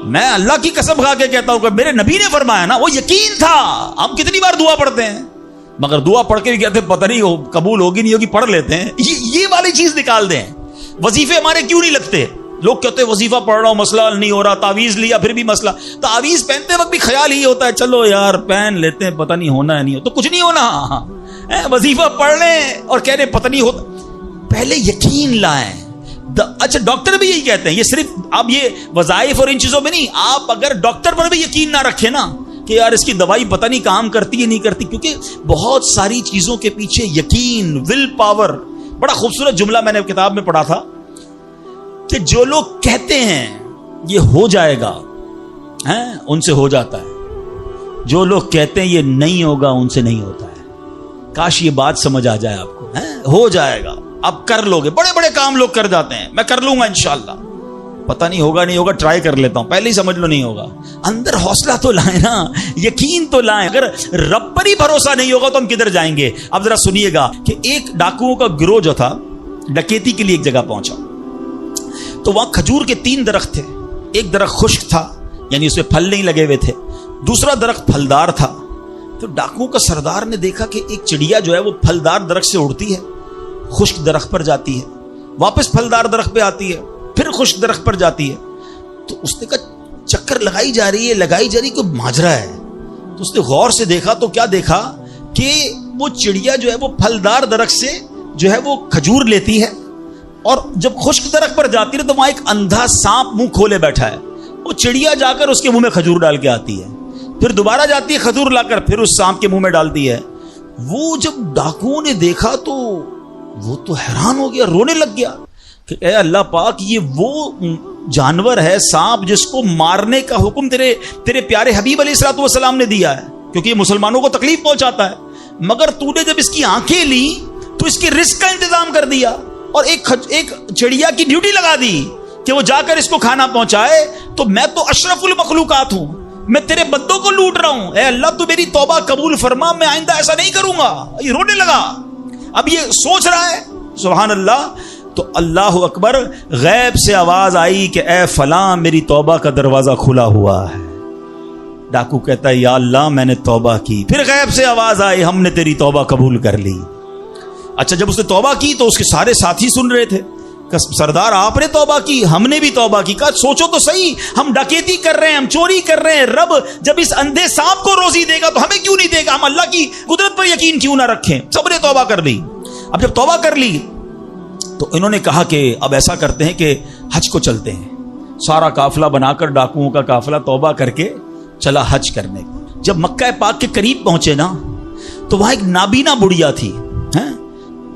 میں اللہ کی قسم کھا کے کہتا ہوں کہ میرے نبی نے فرمایا نا, وہ یقین تھا. ہم کتنی بار دعا پڑھتے ہیں, مگر دعا پڑھ کے بھی کہتے ہیں پتہ نہیں قبول ہوگی نہیں ہوگی, پڑھ لیتے ہیں. یہ والی چیز نکال دیں. وظیفے ہمارے کیوں نہیں لگتے؟ لوگ کہتے ہیں وظیفہ پڑھ رہا ہوں مسئلہ حل نہیں ہو رہا, تعویذ لیا پھر بھی مسئلہ. تعویذ پہنتے وقت بھی خیال ہی ہوتا ہے چلو یار پہن لیتے ہیں, پتہ نہیں ہونا ہے نہیں ہو تو کچھ نہیں ہونا. وظیفہ پڑھ لیں اور کہہ رہے پتہ نہیں ہوتا. پہلے یقین لائیں. اچھا ڈاکٹر بھی یہی کہتے ہیں, یہ صرف اب یہ وظائف اور ان چیزوں میں نہیں, آپ اگر ڈاکٹر پر بھی یقین نہ رکھیں نا کہ یار اس کی دوائی پتہ نہیں کام کرتی ہے نہیں کرتی, کیونکہ بہت ساری چیزوں کے پیچھے یقین, ول پاور. بڑا خوبصورت جملہ میں نے کتاب میں پڑھا تھا کہ جو لوگ کہتے ہیں یہ ہو جائے گا ان سے ہو جاتا ہے, جو لوگ کہتے ہیں یہ نہیں ہوگا ان سے نہیں ہوتا ہے. کاش یہ بات سمجھ آ جائے آپ کو. ہو جائے گا, اب کر لو گے. بڑے بڑے کام لوگ کر جاتے ہیں, میں کر لوں گا انشاءاللہ, پتہ نہیں ہوگا نہیں ہوگا, ٹرائی کر لیتا ہوں, پہلے ہی سمجھ لو نہیں ہوگا. اندر حوصلہ تو لائیں نا, یقین تو لائیں. اگر رب پر ہی بھروسہ نہیں ہوگا تو ہم کدھر جائیں گے؟ اب ذرا سنیے گا کہ ایک ڈاکوؤں کا گروہ جو تھا ڈکیتی کے لیے ایک جگہ پہنچا, تو وہاں کھجور کے 3 درخت تھے. ایک درخت خشک تھا یعنی اس میں پھل نہیں لگے ہوئے تھے, دوسرا درخت پھلدار تھا. تو ڈاکوؤں کا سردار نے دیکھا کہ ایک چڑیا جو ہے وہ پھلدار درخت سے اڑتی ہے, خشک درخت پر جاتی ہے, واپس پھلدار درخت پہ آتی ہے, پھر خشک درخت پر جاتی ہے. تو اس نے کہا چکر لگائی جا رہی ہے, کوئی ماجرا ہے. تو اس نے غور سے دیکھا تو کیا دیکھا کہ وہ چڑیا جو ہے وہ پھلدار درخت سے جو ہے وہ کھجور لیتی ہے, اور جب خشک درخت پر جاتی ہے تو وہاں ایک اندھا سانپ منہ کھولے بیٹھا ہے. وہ چڑیا جا کر اس کے منہ میں کھجور ڈال کے آتی ہے, پھر دوبارہ جاتی ہے کھجور لا کر پھر اس سانپ کے منہ میں ڈالتی ہے. وہ جب ڈاکوؤں نے دیکھا تو وہ تو حیران ہو گیا, رونے لگ گیا کہ اے اللہ پاک, یہ وہ جانور ہے سانپ جس کو مارنے کا حکم تیرے پیارے حبیب علیہ الصلوۃ والسلام نے دیا ہے, کیونکہ یہ مسلمانوں کو تکلیف پہنچاتا ہے. مگر تو نے جب اس کی آنکھیں لی تو اس کے رزق کا انتظام کر دیا, اور ایک چڑیا کی ڈیوٹی لگا دی کہ وہ جا کر اس کو کھانا پہنچائے. تو میں تو اشرف المخلوقات ہوں, میں تیرے بندوں کو لوٹ رہا ہوں, اے اللہ تو میری توبہ قبول فرما, میں آئندہ ایسا نہیں کروں گا. یہ رونے لگا. اب یہ سوچ رہا ہے سبحان اللہ. تو اللہ اکبر, غیب سے آواز آئی کہ اے فلاں میری توبہ کا دروازہ کھلا ہوا ہے. ڈاکو کہتا ہے یا اللہ میں نے توبہ کی. پھر غیب سے آواز آئی ہم نے تیری توبہ قبول کر لی. اچھا جب اس نے توبہ کی تو اس کے سارے ساتھی سن رہے تھے, سردار آپ نے توبہ کی, ہم نے بھی توبہ کی. کہا سوچو تو صحیح, ہم ڈکیتی کر رہے ہیں, ہم چوری کر رہے ہیں, رب جب اس اندھے سانپ کو روزی دے گا تو ہمیں کیوں نہیں دے گا؟ ہم اللہ کی قدرت پر یقین کیوں نہ رکھیں؟ سب نے توبہ کر لی. اب جب توبہ کر لی تو انہوں نے کہا کہ اب ایسا کرتے ہیں کہ حج کو چلتے ہیں. سارا قافلہ بنا کر ڈاکوؤں کا قافلہ توبہ کر کے چلا حج کرنے. جب مکہ پاک کے قریب پہنچے نا تو وہاں ایک نابینا بڑھیا تھی,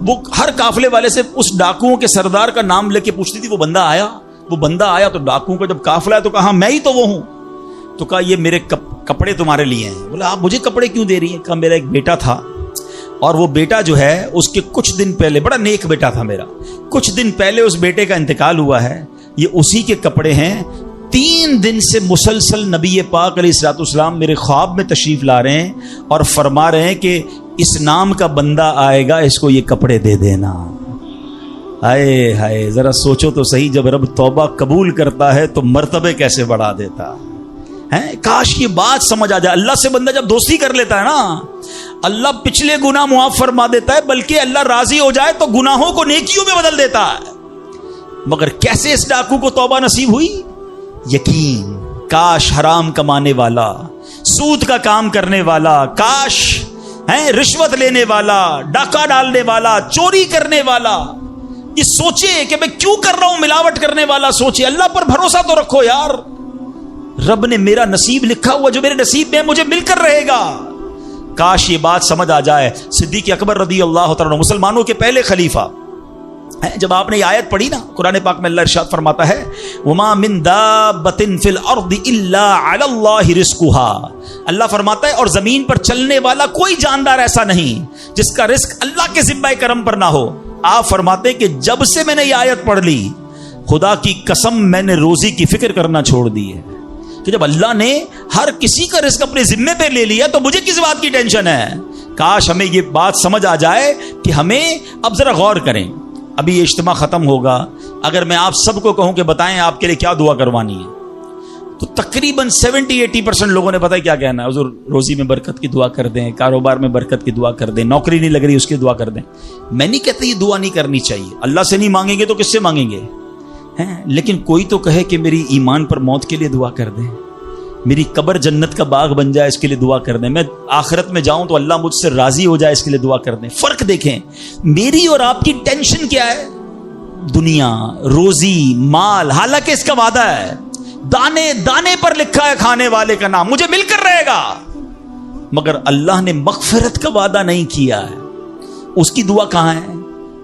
وہ ہر قافلے والے سے اس ڈاکوؤں کے سردار کا نام لے کے پوچھتی تھی وہ بندہ آیا. تو ڈاکوؤں کا جب قافلہ ہے تو کہا میں ہی تو وہ ہوں. تو کہا یہ میرے کپڑے تمہارے لیے ہیں. بولا آپ مجھے کپڑے کیوں دے رہی ہیں؟ کہا میرا ایک بیٹا تھا اور وہ بیٹا جو ہے اس کے کچھ دن پہلے, بڑا نیک بیٹا تھا میرا, کچھ دن پہلے اس بیٹے کا انتقال ہوا ہے, یہ اسی کے کپڑے ہیں. 3 دن سے مسلسل نبی پاک علیہ الصلوۃ والسلام میرے خواب میں تشریف لا رہے ہیں اور فرما رہے ہیں کہ اس نام کا بندہ آئے گا, اس کو یہ کپڑے دے دینا. ہائے ہائے, ذرا سوچو تو صحیح, جب رب توبہ قبول کرتا ہے تو مرتبے کیسے بڑھا دیتا ہے. کاش یہ بات سمجھ آ جائے. اللہ سے بندہ جب دوستی کر لیتا ہے نا, اللہ پچھلے گناہ معاف فرما دیتا ہے, بلکہ اللہ راضی ہو جائے تو گناہوں کو نیکیوں میں بدل دیتا ہے. مگر کیسے اس ڈاکو کو توبہ نصیب ہوئی؟ یقین. کاش حرام کمانے والا, سود کا کام کرنے والا, کاش رشوت لینے والا, ڈاکہ ڈالنے والا, چوری کرنے والا یہ سوچے کہ میں کیوں کر رہا ہوں, ملاوٹ کرنے والا سوچے. اللہ پر بھروسہ تو رکھو یار, رب نے میرا نصیب لکھا ہوا, جو میرے نصیب میں مجھے مل کر رہے گا. کاش یہ بات سمجھ آ جائے. صدیق اکبر رضی اللہ تعالیٰ عنہ مسلمانوں کے پہلے خلیفہ, جب آپ نے یہ آیت پڑھی نا قرآن پاک میں, اللہ ارشاد فرماتا ہے وما من دابۃ فی الارض الا علی اللہ رزقها. اللہ فرماتا ہے اور زمین پر چلنے والا کوئی جاندار ایسا نہیں جس کا رزق اللہ کے ذمہ کرم پر نہ ہو. آپ فرماتے ہیں کہ جب سے میں نے یہ آیت پڑھ لی, خدا کی قسم میں نے روزی کی فکر کرنا چھوڑ دی ہے. کہ جب اللہ نے ہر کسی کا رزق اپنے ذمے پہ لے لیا تو مجھے کس بات کی ٹینشن ہے. کاش ہمیں یہ بات سمجھ آ جائے کہ ہمیں اب ذرا غور کریں. ابھی یہ اجتماع ختم ہوگا, اگر میں آپ سب کو کہوں کہ بتائیں آپ کے لیے کیا دعا کروانی ہے, تو تقریباً 70-80% لوگوں نے پتہ ہے کیا کہنا ہے؟ حضور روزی میں برکت کی دعا کر دیں، کاروبار میں برکت کی دعا کر دیں، نوکری نہیں لگ رہی اس کی دعا کر دیں۔ میں نہیں کہتا یہ دعا نہیں کرنی چاہیے، اللہ سے نہیں مانگیں گے تو کس سے مانگیں گے؟ لیکن کوئی تو کہے کہ میری ایمان پر موت کے لیے دعا کر دیں، میری قبر جنت کا باغ بن جائے اس کے لیے دعا کر دیں، میں آخرت میں جاؤں تو اللہ مجھ سے راضی ہو جائے اس کے لیے دعا کر دیں۔ فرق دیکھیں، میری اور آپ کی ٹینشن کیا ہے؟ دنیا، روزی، مال، حالانکہ اس کا وعدہ ہے، دانے دانے پر لکھا ہے کھانے والے کا نام، مجھے مل کر رہے گا، مگر اللہ نے مغفرت کا وعدہ نہیں کیا ہے۔ اس کی دعا کہاں ہے؟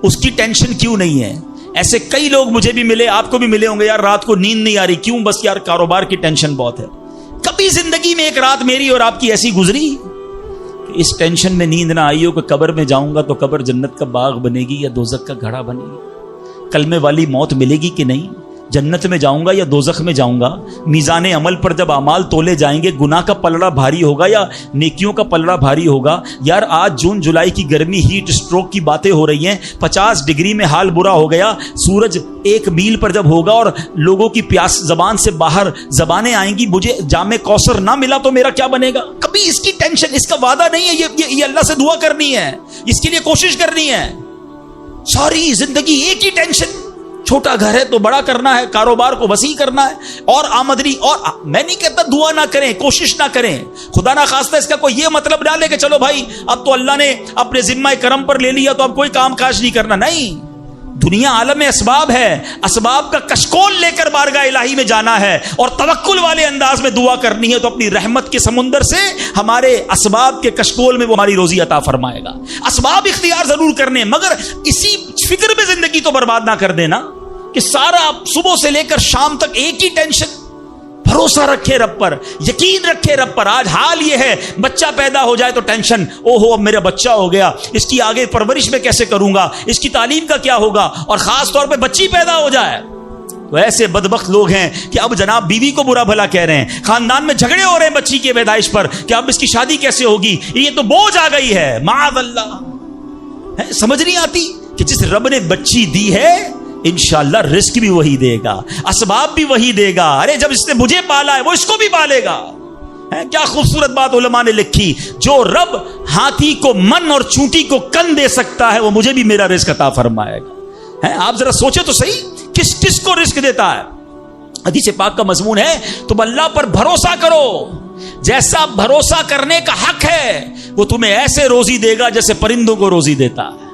اس کی ٹینشن کیوں نہیں ہے؟ ایسے کئی لوگ مجھے بھی ملے، آپ کو بھی ملے ہوں گے، یار رات کو نیند نہیں آ رہی، کیوں؟ بس یار کاروبار کی ٹینشن بہت ہے۔ کبھی زندگی میں ایک رات میری اور آپ کی ایسی گزری کہ اس ٹینشن میں نیند نہ آئی ہو کہ قبر میں جاؤں گا تو قبر جنت کا باغ بنے گی یا دوزخ کا گھڑا بنے گی؟ کلمے والی موت ملے گی کہ نہیں؟ جنت میں جاؤں گا یا دوزخ میں جاؤں گا؟ میزان عمل پر جب اعمال تولے جائیں گے، گناہ کا پلڑا بھاری ہوگا یا نیکیوں کا پلڑا بھاری ہوگا؟ یار آج جون جولائی کی گرمی، ہیٹ اسٹروک کی باتیں ہو رہی ہیں، 50 ڈگری میں حال برا ہو گیا، سورج 1 میل پر جب ہوگا اور لوگوں کی پیاس زبان سے باہر زبانیں آئیں گی، مجھے جام کوثر نہ ملا تو میرا کیا بنے گا؟ کبھی اس کی ٹینشن، اس کا وعدہ نہیں ہے، یہ اللہ سے دعا کرنی ہے، اس کے لیے کوشش کرنی ہے۔ ساری زندگی ایک ہی ٹینشن، چھوٹا گھر ہے تو بڑا کرنا ہے، کاروبار کو وسیع کرنا ہے، اور آمدنی، اور میں نہیں کہتا دعا نہ کریں، کوشش نہ کریں، خدا نہ خواستہ اس کا کوئی یہ مطلب نہ لے کہ چلو بھائی اب تو اللہ نے اپنے ذمہ کرم پر لے لیا تو اب کوئی کام کاج نہیں کرنا۔ نہیں، دنیا عالم اسباب ہے، اسباب کا کشکول لے کر بارگاہ الہی میں جانا ہے اور توکل والے انداز میں دعا کرنی ہے، تو اپنی رحمت کے سمندر سے ہمارے اسباب کے کشکول میں وہ ہماری روزی عطا فرمائے گا۔ اسباب اختیار ضرور کرنے، مگر اسی فکر میں زندگی تو برباد نہ کر دینا کہ سارا صبح سے لے کر شام تک ایک ہی ٹینشن۔ بھروسہ رکھے رب پر، یقین رکھے رب پر۔ آج حال یہ ہے، بچہ پیدا ہو جائے تو ٹینشن، او ہو اب میرا بچہ ہو گیا، اس کی آگے پرورش میں کیسے کروں گا، اس کی تعلیم کا کیا ہوگا، اور خاص طور پہ بچی پیدا ہو جائے تو ایسے بدبخت لوگ ہیں کہ اب جناب بیوی کو برا بھلا کہہ رہے ہیں، خاندان میں جھگڑے ہو رہے ہیں بچی کی پیدائش پر کہ اب اس کی شادی کیسے ہوگی، یہ تو بوجھ آ گئی ہے، معاذ اللہ۔ سمجھ نہیں آتی کہ جس رب نے بچی دی ہے انشاءاللہ رزق بھی وہی دے گا، اسباب بھی وہی دے گا۔ ارے جب اس نے مجھے پالا ہے وہ اس کو بھی پالے گا۔ کیا خوبصورت بات علماء نے لکھی، جو رب ہاتھی کو من اور چونٹی کو کن دے سکتا ہے وہ مجھے بھی میرا رزق عطا فرمائے گا۔ آپ ذرا سوچے تو صحیح، کس کس کو رزق دیتا ہے؟ حدیث پاک کا مضمون ہے تم اللہ پر بھروسہ کرو، جیسا بھروسہ کرنے کا حق ہے وہ تمہیں ایسے روزی دے گا جیسے پرندوں کو روزی دیتا ہے۔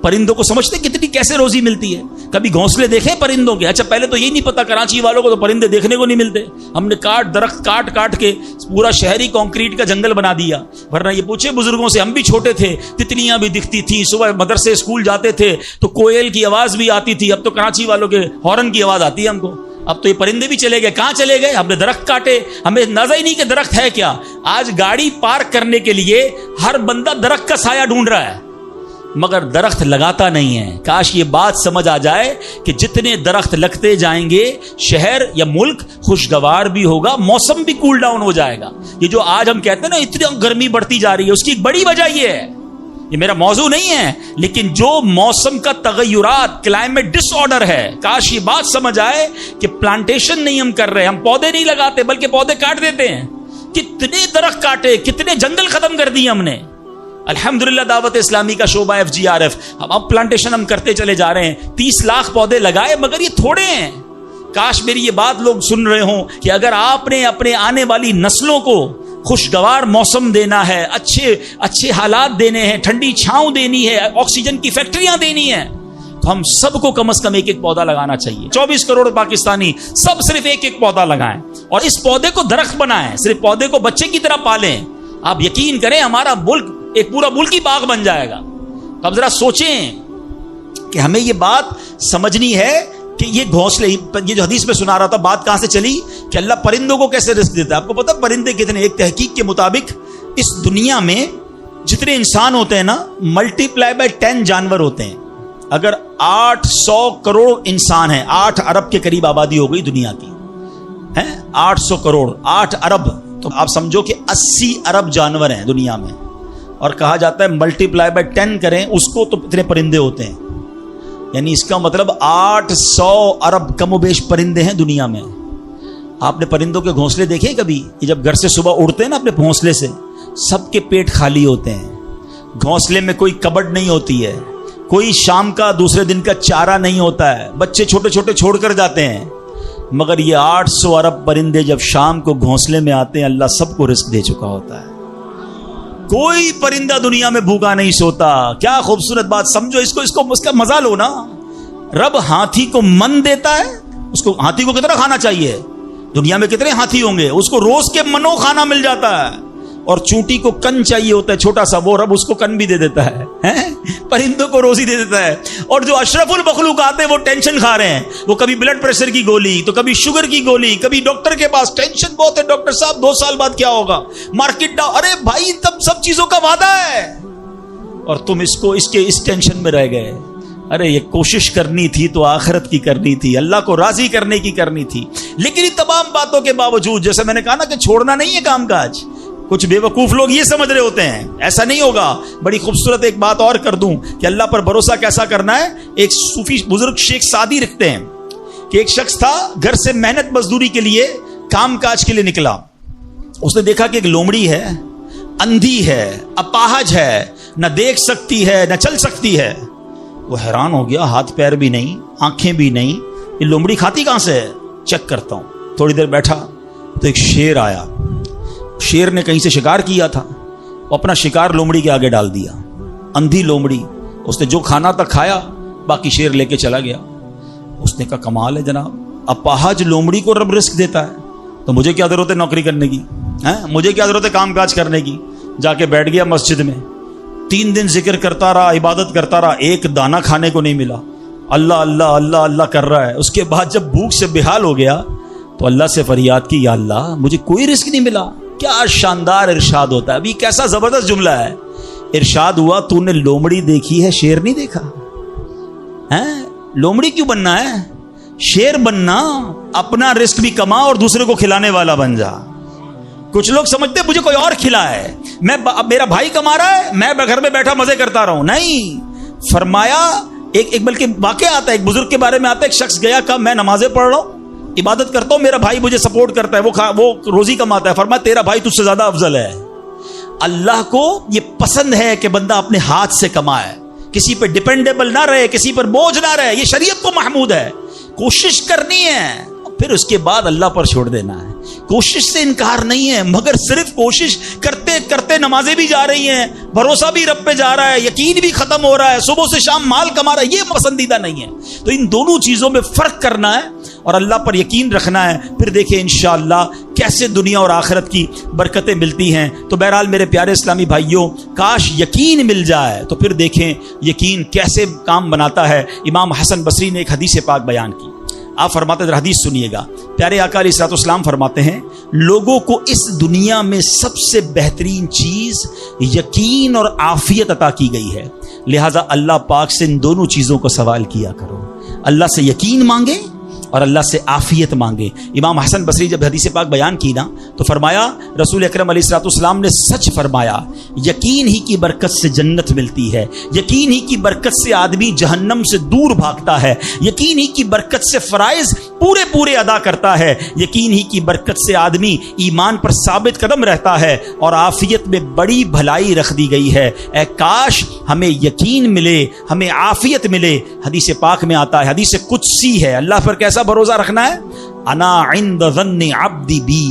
پرندوں کو سمجھتے کتنی کیسے روزی ملتی ہے؟ کبھی گھونسلے دیکھے پرندوں کے؟ اچھا پہلے تو یہ نہیں پتا، کراچی والوں کو تو پرندے دیکھنے کو نہیں ملتے، ہم نے درخت کاٹ کے پورا شہری کنکریٹ کا جنگل بنا دیا۔ ورنہ یہ پوچھے بزرگوں سے، ہم بھی چھوٹے تھے تتلیاں بھی دکھتی تھیں، صبح مدرسے اسکول جاتے تھے تو کوئل کی آواز بھی آتی تھی، اب تو کراچی والوں کے ہارن کی آواز آتی ہے ہم کو۔ اب تو یہ پرندے بھی چلے گئے، کہاں چلے گئے؟ ہم نے درخت کاٹے، ہمیں اندازہ ہی نہیں کہ درخت ہے کیا۔ آج گاڑی پارک کرنے کے لیے ہر بندہ درخت کا سایہ ڈھونڈ رہا ہے مگر درخت لگاتا نہیں ہے۔ کاش یہ بات سمجھ آ جائے کہ جتنے درخت لگتے جائیں گے شہر یا ملک خوشگوار بھی ہوگا، موسم بھی کول ڈاؤن ہو جائے گا۔ یہ جو آج ہم کہتے ہیں نا اتنی گرمی بڑھتی جا رہی ہے، اس کی ایک بڑی وجہ یہ ہے، یہ میرا موضوع نہیں ہے، لیکن جو موسم کا تغیرات، کلائمیٹ ڈس آرڈر ہے، کاش یہ بات سمجھ آئے کہ پلانٹیشن نہیں ہم کر رہے، ہم پودے نہیں لگاتے بلکہ پودے کاٹ دیتے ہیں۔ کتنے درخت کاٹے، کتنے جنگل ختم کر دیے ہم نے۔ الحمدللہ دعوت اسلامی کا شعبہ FGRF، اب پلانٹیشن ہم کرتے چلے جا رہے ہیں، 30 لاکھ پودے لگائے، مگر یہ تھوڑے ہیں۔ کاش میری یہ بات لوگ سن رہے ہوں کہ اگر آپ نے اپنے آنے والی نسلوں کو خوشگوار موسم دینا ہے، اچھے حالات دینے ہیں، ٹھنڈی چھاؤں دینی ہے، آکسیجن کی فیکٹریاں دینی ہیں، تو ہم سب کو کم از کم ایک پودا لگانا چاہیے۔ 24 کروڑ پاکستانی سب صرف ایک پودا لگائیں اور اس پودے کو درخت بنائیں، صرف پودے کو بچے کی طرح پالیں۔ آپ یقین کریں ہمارا ملک ایک پورا ملک ہی باغ بن جائے گا۔ تو اب ذرا سوچیں کہ ہمیں یہ بات سمجھنی ہے کہ یہ گھونسلے، یہ جو حدیث میں سنا رہا تھا بات کہاں سے چلی کہ اللہ پرندوں کو کیسے رزق دیتا ہے۔ آپ کو پتا پرندے کتنے؟ ایک تحقیق کے مطابق اس دنیا میں جتنے انسان ہوتے ہیں نا، ملٹی پلائی بائی 10 جانور ہوتے ہیں۔ اگر 800 کروڑ انسان ہیں، 8 ارب کے قریب آبادی ہو گئی دنیا کی، 800 کروڑ، 8 ارب، تو آپ سمجھو کہ 80 ارب جانور ہیں دنیا میں، اور کہا جاتا ہے ملٹی پلائی بائی 10 کریں اس کو تو اتنے پرندے ہوتے ہیں، یعنی اس کا مطلب 800 ارب کم و بیش پرندے ہیں دنیا میں۔ آپ نے پرندوں کے گھونسلے دیکھے کبھی؟ یہ جب گھر سے صبح اڑتے ہیں نا اپنے گھونسلے سے، سب کے پیٹ خالی ہوتے ہیں، گھونسلے میں کوئی کبڈ نہیں ہوتی ہے، کوئی شام کا دوسرے دن کا چارہ نہیں ہوتا ہے، بچے چھوٹے چھوٹے چھوڑ کر جاتے ہیں، مگر یہ 800 ارب پرندے جب شام کو گھونسلے میں آتے ہیں اللہ سب کو رزق دے چکا ہوتا ہے۔ کوئی پرندہ دنیا میں بھوکا نہیں سوتا۔ کیا خوبصورت بات، سمجھو اس کو اس کا مزہ لو نا۔ رب ہاتھی کو من دیتا ہے، اس کو ہاتھی کو کتنا کھانا چاہیے؟ دنیا میں کتنے ہاتھی ہوں گے، اس کو روز کے منو کھانا مل جاتا ہے، اور چونٹی کو کن چاہیے ہوتا ہے چھوٹا سا، وہ رب اس کو کن بھی دے دیتا ہے، پرندوں کو روزی دے دیتا ہے۔ اور جو اشرف المخلوقات ہیں وہ ٹینشن کھا رہے ہیں، وہ کبھی بلڈ پریشر کی گولی، تو کبھی شوگر کی گولی، کبھی ڈاکٹر کے پاس، ٹینشن بہت ہے ڈاکٹر صاحب 2 سال بعد کیا ہوگا، مارکیٹ ڈاؤن۔ ارے بھائی تب سب چیزوں کا وعدہ ہے اور تم اس ٹینشن میں رہ گئے۔ ارے یہ کوشش کرنی تھی تو آخرت کی کرنی تھی، اللہ کو راضی کرنے کی کرنی تھی، لیکن ان تمام باتوں کے باوجود جیسے میں نے کہا نا کہ چھوڑنا نہیں ہے کام کاج۔ کچھ بے وقوف لوگ یہ سمجھ رہے ہوتے ہیں ایسا نہیں ہوگا۔ بڑی خوبصورت ایک بات اور کر دوں کہ اللہ پر بھروسہ کیسا کرنا ہے۔ ایک صوفی بزرگ شیخ سعدی لکھتے ہیں کہ ایک شخص تھا گھر سے محنت مزدوری کے لیے کام کاج کے لیے نکلا، اس نے دیکھا کہ ایک لومڑی ہے، اندھی ہے، اپاہج ہے، نہ دیکھ سکتی ہے نہ چل سکتی ہے۔ وہ حیران ہو گیا، ہاتھ پیر بھی نہیں، آنکھیں بھی نہیں، یہ لومڑی کھاتی کہاں سے ہے؟ چیک کرتا ہوں۔ تھوڑی دیر بیٹھا تو ایک شیر آیا، شیر نے کہیں سے شکار کیا تھا، وہ اپنا شکار لومڑی کے آگے ڈال دیا۔ اندھی لومڑی، اس نے جو کھانا تھا کھایا، باقی شیر لے کے چلا گیا۔ اس نے کہا کمال ہے جناب، اپاہج لومڑی کو رب رزق دیتا ہے تو مجھے کیا ضرورت ہے نوکری کرنے کی، مجھے کیا ضرورت ہے کام کاج کرنے کی۔ جا کے بیٹھ گیا مسجد میں، 3 دن ذکر کرتا رہا، عبادت کرتا رہا، ایک دانہ کھانے کو نہیں ملا، اللہ اللہ اللہ اللہ کر رہا ہے۔ اس کے بعد جب بھوک سے بےحال ہو گیا تو اللہ سے فریاد کی، یا اللہ مجھے کوئی رزق نہیں ملا۔ کیا شاندار ارشاد ہوتا ہے، ابھی کیسا زبردست جملہ ہے۔ ارشاد ہوا تو نے لومڑی دیکھی ہے، شیر نہیں دیکھا ہے؟ لومڑی کیوں بننا ہے؟ شیر بننا، اپنا رزق بھی کما اور دوسرے کو کھلانے والا بن جا۔ کچھ لوگ سمجھتے مجھے کوئی اور کھلا ہے، میرا بھائی کما رہا ہے میں گھر میں بیٹھا مزے کرتا رہوں۔ نہیں، فرمایا ایک بلکہ واقعہ آتا ہے، ایک بزرگ کے بارے میں آتا ہے، ایک شخص گیا، کہا میں نمازیں پڑھ رہا ہوں، عبادت کرتا ہوں، میرا بھائی مجھے سپورٹ کرتا ہے، وہ روزی کماتا ہے۔ فرمایا تیرا بھائی تجھ سے زیادہ افضل ہے۔ اللہ کو یہ پسند ہے کہ بندہ اپنے ہاتھ سے کمائے، کسی پہ ڈیپینڈیبل نہ رہے، کسی پر بوجھ نہ رہے، یہ شریعت کو محمود ہے۔ کوشش کرنی ہے، پھر اس کے بعد اللہ پر چھوڑ دینا ہے۔ کوشش سے انکار نہیں ہے، مگر صرف کوشش کرتے کرتے نمازیں بھی جا رہی ہیں، بھروسہ بھی رب پہ جا رہا ہے، یقین بھی ختم ہو رہا ہے، صبح سے شام مال کما رہا ہے، یہ پسندیدہ نہیں ہے۔ تو ان دونوں چیزوں میں فرق کرنا ہے اور اللہ پر یقین رکھنا ہے، پھر دیکھیں انشاءاللہ کیسے دنیا اور آخرت کی برکتیں ملتی ہیں۔ تو بہرحال میرے پیارے اسلامی بھائیوں، کاش یقین مل جائے تو پھر دیکھیں یقین کیسے کام بناتا ہے۔ امام حسن بصری نے ایک حدیث پاک بیان کی، آپ فرماتے ہیں، حدیث سنیے گا، پیارے آقا علیہ الصلوۃ والسلام فرماتے ہیں، لوگوں کو اس دنیا میں سب سے بہترین چیز یقین اور عافیت عطا کی گئی ہے، لہٰذا اللہ پاک سے ان دونوں چیزوں کو سوال کیا کرو، اللہ سے یقین مانگے اور اللہ سے عافیت مانگے۔ امام حسن بصری جب حدیث پاک بیان کی نا تو فرمایا، رسول اکرم علیہ الصلوۃ والسلام نے سچ فرمایا، یقین ہی کی برکت سے جنت ملتی ہے، یقین ہی کی برکت سے آدمی جہنم سے دور بھاگتا ہے، یقین ہی کی برکت سے فرائض پورے ادا کرتا ہے، یقین ہی کی برکت سے آدمی ایمان پر ثابت قدم رہتا ہے، اور عافیت میں بڑی بھلائی رکھ دی گئی ہے۔ اے کاش ہمیں یقین ملے، ہمیں عافیت ملے۔ حدیث پاک میں آتا ہے، حدیث قدسی ہے، اللہ پر کیسا بھروسہ رکھنا ہے؟ انا عند ظن عبدی بی،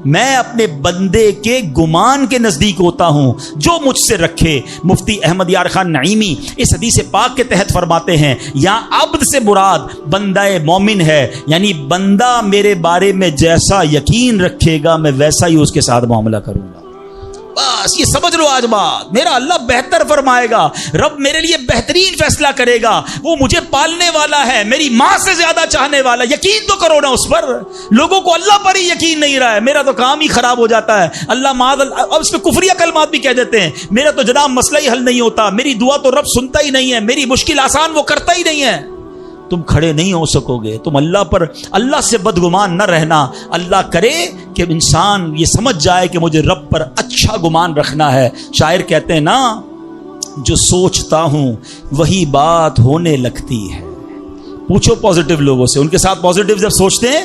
میں اپنے بندے کے گمان کے نزدیک ہوتا ہوں جو مجھ سے رکھے۔ مفتی احمد یار خان نعیمی اس حدیث پاک کے تحت فرماتے ہیں، یہاں عبد سے مراد بندہ مومن ہے، یعنی بندہ میرے بارے میں جیسا یقین رکھے گا میں ویسا ہی اس کے ساتھ معاملہ کروں گا۔ بس یہ سمجھ لو آج بات، میرا اللہ بہتر فرمائے گا، رب میرے لیے بہترین فیصلہ کرے گا، وہ مجھے پالنے والا ہے، میری ماں سے زیادہ چاہنے والا۔ یقین تو کرو نا اس پر، لوگوں کو اللہ پر ہی یقین نہیں رہا ہے، میرا تو کام ہی خراب ہو جاتا ہے، اللہ معاذ اللہ، اب اس پہ کفریہ کلمات بھی کہہ دیتے ہیں، میرا تو جناب مسئلہ ہی حل نہیں ہوتا، میری دعا تو رب سنتا ہی نہیں ہے، میری مشکل آسان وہ کرتا ہی نہیں ہے۔ تم کھڑے نہیں ہو سکو گے، تم اللہ سے بدگمان نہ رہنا۔ اللہ کرے کہ انسان یہ سمجھ جائے کہ مجھے رب پر اچھا گمان رکھنا ہے۔ شاعر کہتے ہیں نا، جو سوچتا ہوں وہی بات ہونے لگتی ہے۔ پوچھو پازیٹیو لوگوں سے، ان کے ساتھ پازیٹیو جب سوچتے ہیں